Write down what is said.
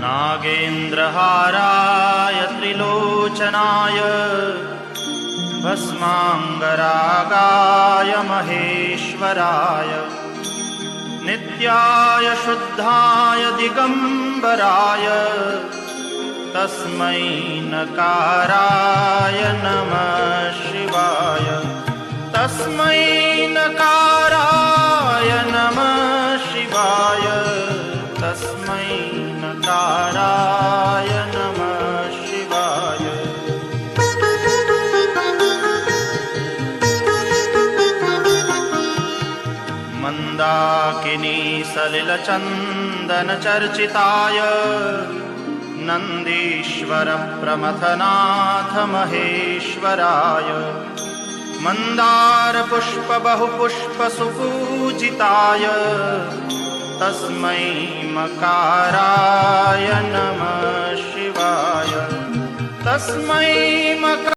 नागेन्द्रहाराय त्रिलोचनाय भस्माङ्गरागाय महेश्वराय नित्याय शुद्धाय दिगम्बराय तस्मै नकाराय नमः शिवाय। तस्मै नकाराय नमः शिवाय। तस्मै नकाराय नमः शिवाय। मन्दाकिनी सलिलचन्दनचर्चिताय नन्दीश्वर प्रमथनाथ महेश्वराय मन्दारपुष्प बहुपुष्प सुपूजिताय तस्मै मकाराय नमः शिवाय। तस्मै